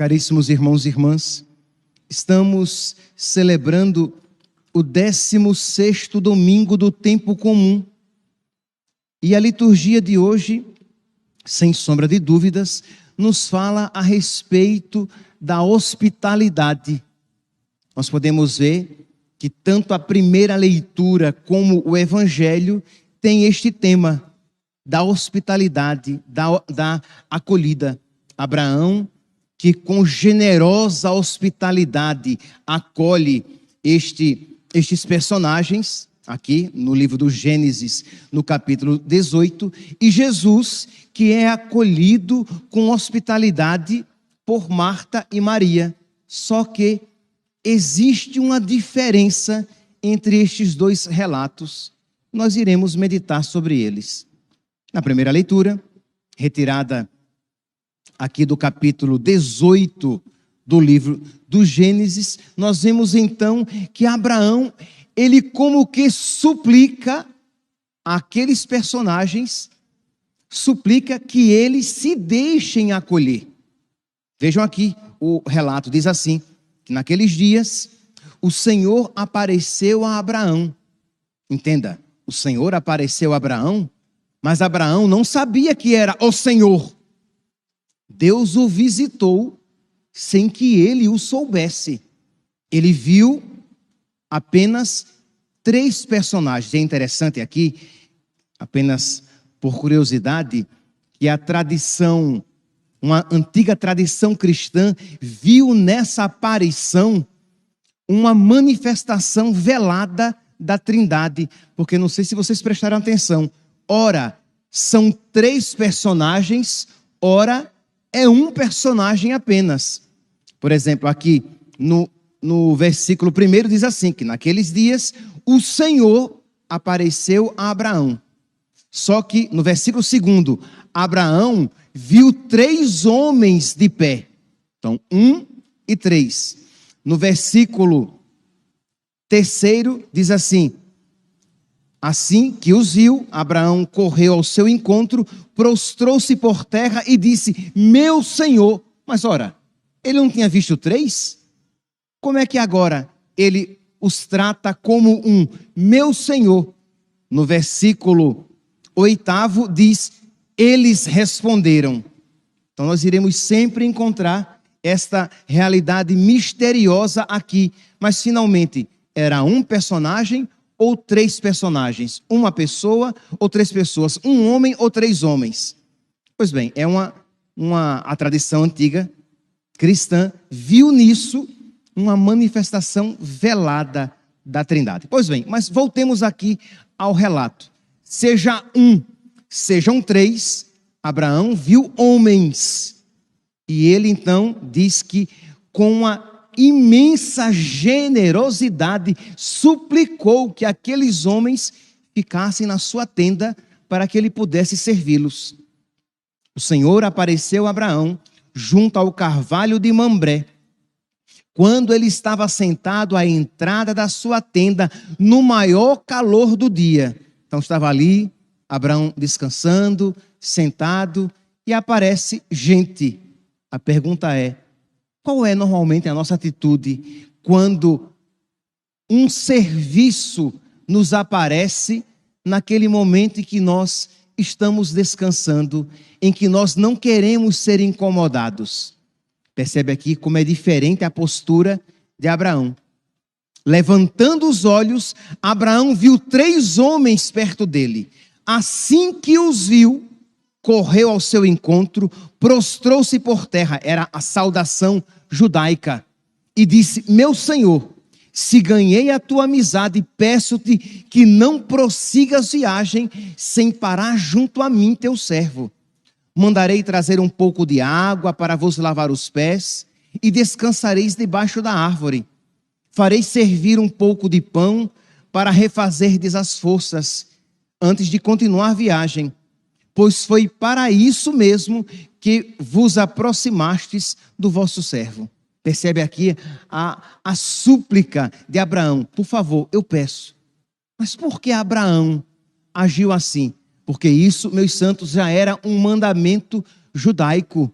Caríssimos irmãos e irmãs, estamos celebrando o 16º domingo do tempo comum. E a liturgia de hoje, sem sombra de dúvidas, nos fala a respeito da hospitalidade. Nós podemos ver que tanto a primeira leitura como o Evangelho tem este tema da hospitalidade, da acolhida. Abraão, que com generosa hospitalidade acolhe estes personagens, aqui no livro do Gênesis, no capítulo 18, e Jesus, que é acolhido com hospitalidade por Marta e Maria. Só que existe uma diferença entre estes dois relatos. Nós iremos meditar sobre eles. Na primeira leitura, retirada aqui do capítulo 18 do livro do Gênesis, nós vemos então que Abraão, ele como que suplica àqueles personagens, suplica que eles se deixem acolher. Vejam aqui o relato, diz assim, que naqueles dias o Senhor apareceu a Abraão. Entenda, o Senhor apareceu a Abraão, mas Abraão não sabia que era o Senhor. Deus o visitou sem que ele o soubesse. Ele viu apenas 3 personagens. É interessante aqui, apenas por curiosidade, que a tradição, uma antiga tradição cristã, viu nessa aparição uma manifestação velada da Trindade. Porque não sei se vocês prestaram atenção. Ora, são 3 personagens, ora, é um personagem apenas. Por exemplo, aqui no versículo 1 diz assim, que naqueles dias o Senhor apareceu a Abraão. Só que no versículo 2, Abraão viu 3 homens de pé. Então, 1 e 3. No versículo 3 diz assim: assim que os viu, Abraão correu ao seu encontro, prostrou-se por terra e disse: meu Senhor. Mas ora, ele não tinha visto 3? Como é que agora ele os trata como um meu Senhor? No versículo 8 diz: eles responderam. Então nós iremos sempre encontrar esta realidade misteriosa aqui. Mas finalmente, era um personagem ou 3 personagens? Uma pessoa ou 3 pessoas? Um homem ou 3 homens? Pois bem, é a tradição antiga cristã viu nisso uma manifestação velada da Trindade. Pois bem, mas voltemos aqui ao relato. Seja um, sejam 3, Abraão viu homens. E ele então diz que com uma imensa generosidade suplicou que aqueles homens ficassem na sua tenda para que ele pudesse servi-los. O Senhor apareceu a Abraão junto ao carvalho de Mambré, quando ele estava sentado à entrada da sua tenda no maior calor do dia. Então estava ali Abraão descansando, sentado, e aparece gente. A pergunta é: qual é normalmente a nossa atitude quando um serviço nos aparece naquele momento em que nós estamos descansando, em que nós não queremos ser incomodados? Percebe aqui como é diferente a postura de Abraão. Levantando os olhos, Abraão viu 3 homens perto dele. Assim que os viu, correu ao seu encontro, prostrou-se por terra, era a saudação judaica, e disse: meu Senhor, se ganhei a tua amizade, peço-te que não prossigas viagem sem parar junto a mim, teu servo. Mandarei trazer um pouco de água para vos lavar os pés, e descansareis debaixo da árvore. Farei servir um pouco de pão para refazerdes as forças, antes de continuar a viagem. Pois foi para isso mesmo que vos aproximastes do vosso servo. Percebe aqui a súplica de Abraão: por favor, eu peço. Mas por que Abraão agiu assim? Porque isso, meus santos, já era um mandamento judaico.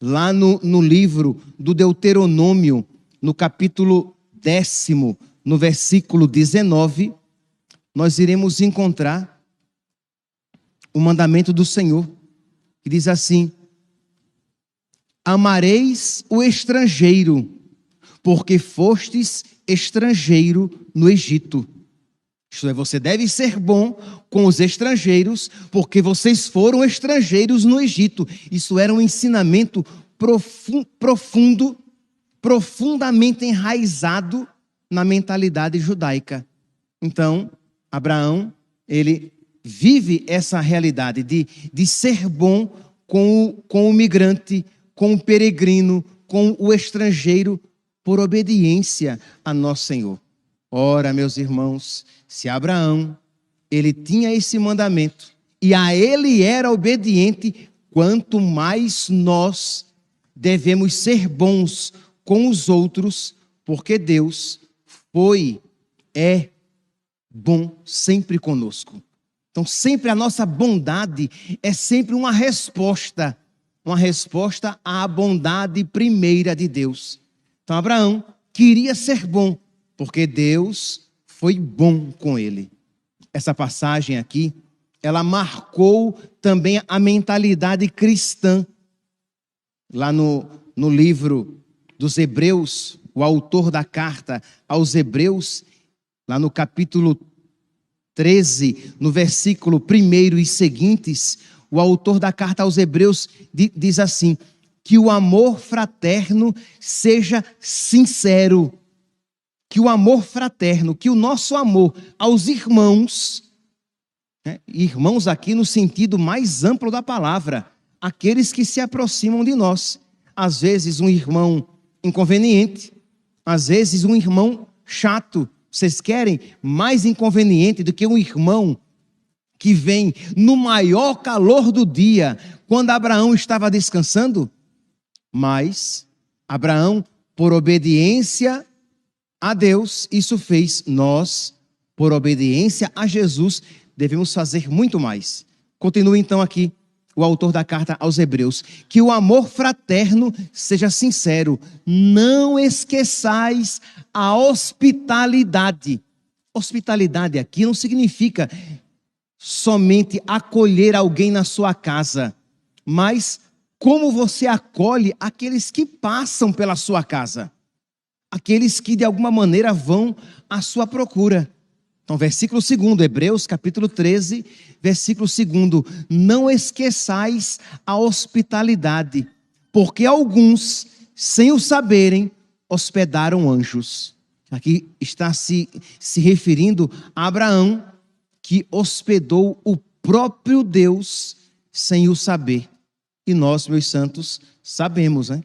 lá no livro do Deuteronômio, no capítulo 10º, no versículo 19, nós iremos encontrar o mandamento do Senhor, que diz assim: amareis o estrangeiro, porque fostes estrangeiro no Egito. Isto é, você deve ser bom com os estrangeiros, porque vocês foram estrangeiros no Egito. Isso era um ensinamento profundo, profundamente enraizado na mentalidade judaica. Então, Abraão, ele vive essa realidade de ser bom com o migrante, com o peregrino, com o estrangeiro, por obediência a nosso Senhor. Ora, meus irmãos, se Abraão, ele tinha esse mandamento, e a ele era obediente, quanto mais nós devemos ser bons com os outros, porque Deus é bom sempre conosco. Então, sempre a nossa bondade é sempre uma resposta à bondade primeira de Deus. Então, Abraão queria ser bom, porque Deus foi bom com ele. Essa passagem aqui, ela marcou também a mentalidade cristã. Lá no livro dos Hebreus, o autor da carta aos Hebreus, lá no capítulo 13, no versículo 1 e seguintes, o autor da carta aos Hebreus diz assim: que o amor fraterno seja sincero. Que o amor fraterno, que o nosso amor aos irmãos, irmãos aqui no sentido mais amplo da palavra, aqueles que se aproximam de nós. Às vezes um irmão inconveniente, às vezes um irmão chato. Vocês querem mais inconveniente do que um irmão que vem no maior calor do dia, quando Abraão estava descansando? Mas Abraão, por obediência a Deus, isso fez. Nós, por obediência a Jesus, devemos fazer muito mais. Continua então aqui o autor da carta aos Hebreus: que o amor fraterno seja sincero, não esqueçais a hospitalidade. Hospitalidade aqui não significa somente acolher alguém na sua casa, mas como você acolhe aqueles que passam pela sua casa, aqueles que de alguma maneira vão à sua procura. Então, versículo 2, Hebreus capítulo 13, versículo 2: não esqueçais a hospitalidade, porque alguns, sem o saberem, hospedaram anjos. Aqui está se referindo a Abraão, que hospedou o próprio Deus sem o saber. E nós, meus santos, sabemos, né?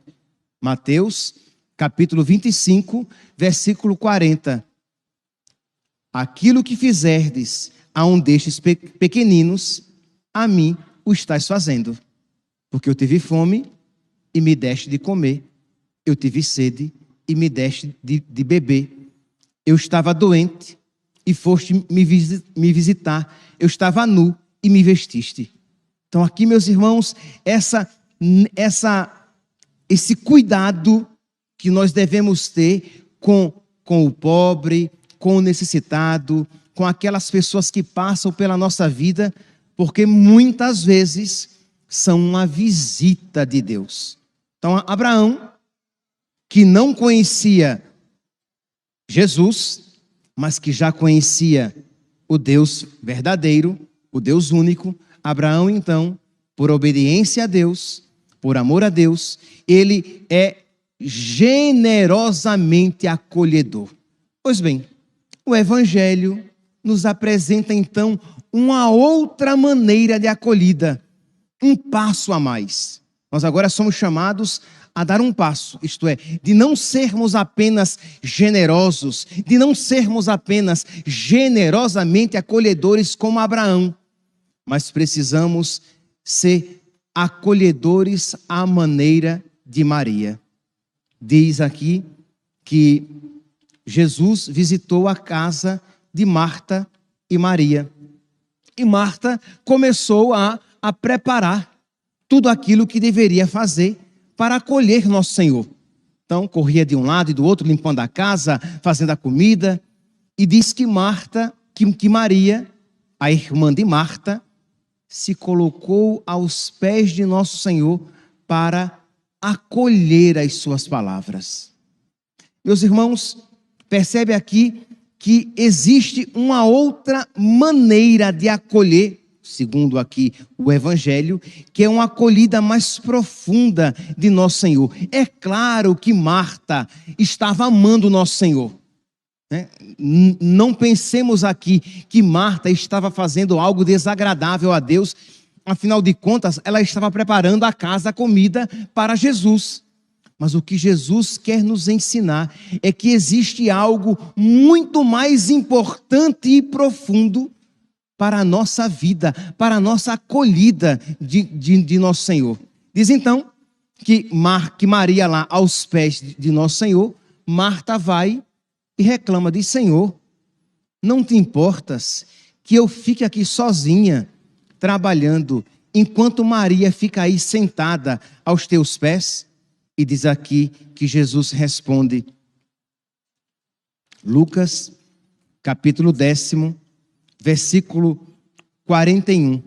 Mateus capítulo 25, versículo 40. Aquilo que fizerdes a um destes pequeninos, a mim o estás fazendo. Porque eu tive fome e me deste de comer. Eu tive sede e me deste de beber. Eu estava doente e foste me visitar. Eu estava nu e me vestiste. Então aqui, meus irmãos, esse cuidado que nós devemos ter com o pobre, com o necessitado, com aquelas pessoas que passam pela nossa vida, porque muitas vezes são uma visita de Deus. Então, Abraão, que não conhecia Jesus, mas que já conhecia o Deus verdadeiro, o Deus único, Abraão, então, por obediência a Deus, por amor a Deus, ele é generosamente acolhedor. Pois bem, o Evangelho nos apresenta então uma outra maneira de acolhida, um passo a mais. Nós agora somos chamados a dar um passo, isto é, de não sermos apenas generosos, de não sermos apenas generosamente acolhedores como Abraão, mas precisamos ser acolhedores à maneira de Maria. Diz aqui que Jesus visitou a casa de Marta e Maria. E Marta começou a preparar tudo aquilo que deveria fazer para acolher nosso Senhor. Então, corria de um lado e do outro, limpando a casa, fazendo a comida. E diz que Maria, a irmã de Marta, se colocou aos pés de nosso Senhor para acolher as suas palavras. Meus irmãos, percebe aqui que existe uma outra maneira de acolher, segundo aqui o Evangelho, que é uma acolhida mais profunda de nosso Senhor. É claro que Marta estava amando nosso Senhor. Não pensemos aqui que Marta estava fazendo algo desagradável a Deus. Afinal de contas, ela estava preparando a casa, a comida para Jesus. Mas o que Jesus quer nos ensinar é que existe algo muito mais importante e profundo para a nossa vida, para a nossa acolhida de nosso Senhor. Diz então que Maria lá aos pés de nosso Senhor, Marta vai e reclama, diz: Senhor, não te importas que eu fique aqui sozinha, trabalhando, enquanto Maria fica aí sentada aos teus pés? E diz aqui que Jesus responde, Lucas, capítulo 10, versículo 41.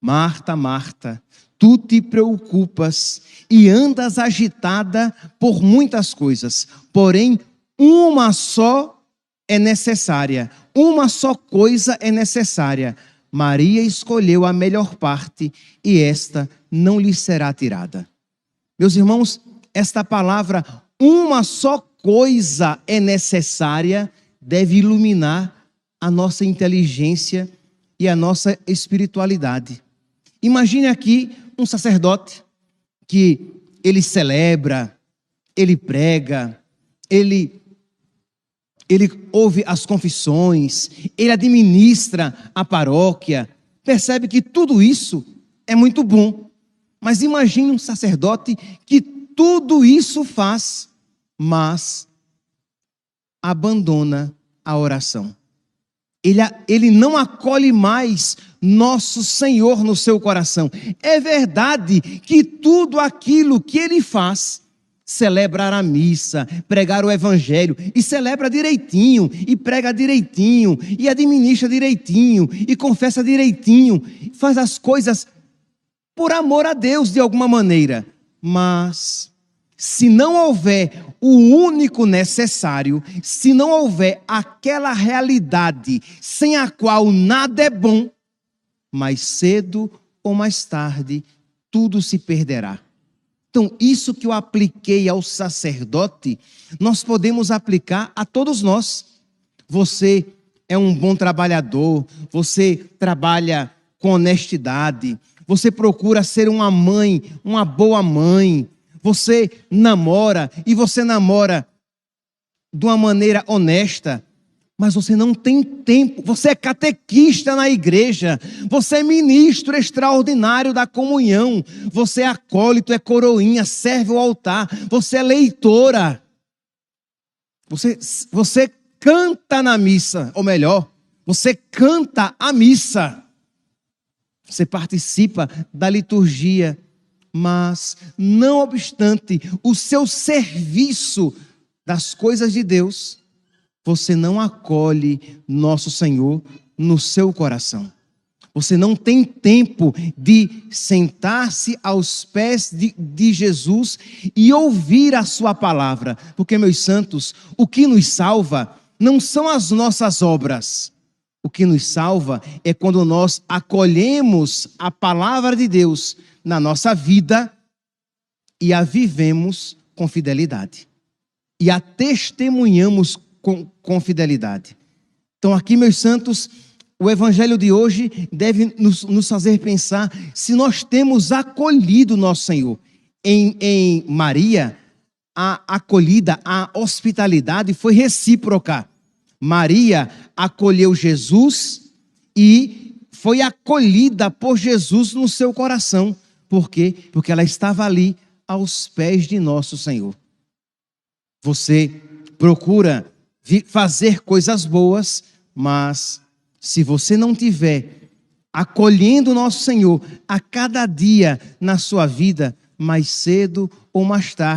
Marta, Marta, tu te preocupas e andas agitada por muitas coisas, porém uma só é necessária, uma só coisa é necessária. Maria escolheu a melhor parte e esta não lhe será tirada. Meus irmãos, esta palavra, uma só coisa é necessária, deve iluminar a nossa inteligência e a nossa espiritualidade. Imagine aqui um sacerdote que ele celebra, ele prega, ele ouve as confissões, ele administra a paróquia, percebe que tudo isso é muito bom. Mas imagine um sacerdote que tudo isso faz, mas abandona a oração. Ele não acolhe mais nosso Senhor no seu coração. É verdade que tudo aquilo que ele faz, celebrar a missa, pregar o evangelho, e celebra direitinho, e prega direitinho, e administra direitinho, e confessa direitinho, faz as coisas por amor a Deus de alguma maneira. Mas se não houver o único necessário, se não houver aquela realidade sem a qual nada é bom, mais cedo ou mais tarde tudo se perderá. Então, isso que eu apliquei ao sacerdote, nós podemos aplicar a todos nós. Você é um bom trabalhador, você trabalha com honestidade, você procura ser uma mãe, uma boa mãe, você namora e você namora de uma maneira honesta, mas você não tem tempo, você é catequista na igreja, você é ministro extraordinário da comunhão, você é acólito, é coroinha, serve o altar, você é leitora, você canta na missa, ou melhor, você canta a missa, você participa da liturgia, mas não obstante o seu serviço das coisas de Deus, você não acolhe nosso Senhor no seu coração. Você não tem tempo de sentar-se aos pés de Jesus e ouvir a sua palavra. Porque, meus santos, o que nos salva não são as nossas obras. O que nos salva é quando nós acolhemos a palavra de Deus na nossa vida e a vivemos com fidelidade. E a testemunhamos com fidelidade. Então aqui, meus santos, o evangelho de hoje deve nos fazer pensar se nós temos acolhido nosso Senhor. Em Maria, a acolhida, a hospitalidade foi recíproca. Maria acolheu Jesus e foi acolhida por Jesus no seu coração. Por quê? Porque ela estava ali aos pés de nosso Senhor. Você procura fazer coisas boas, mas se você não tiver acolhendo nosso Senhor a cada dia na sua vida, mais cedo ou mais tarde.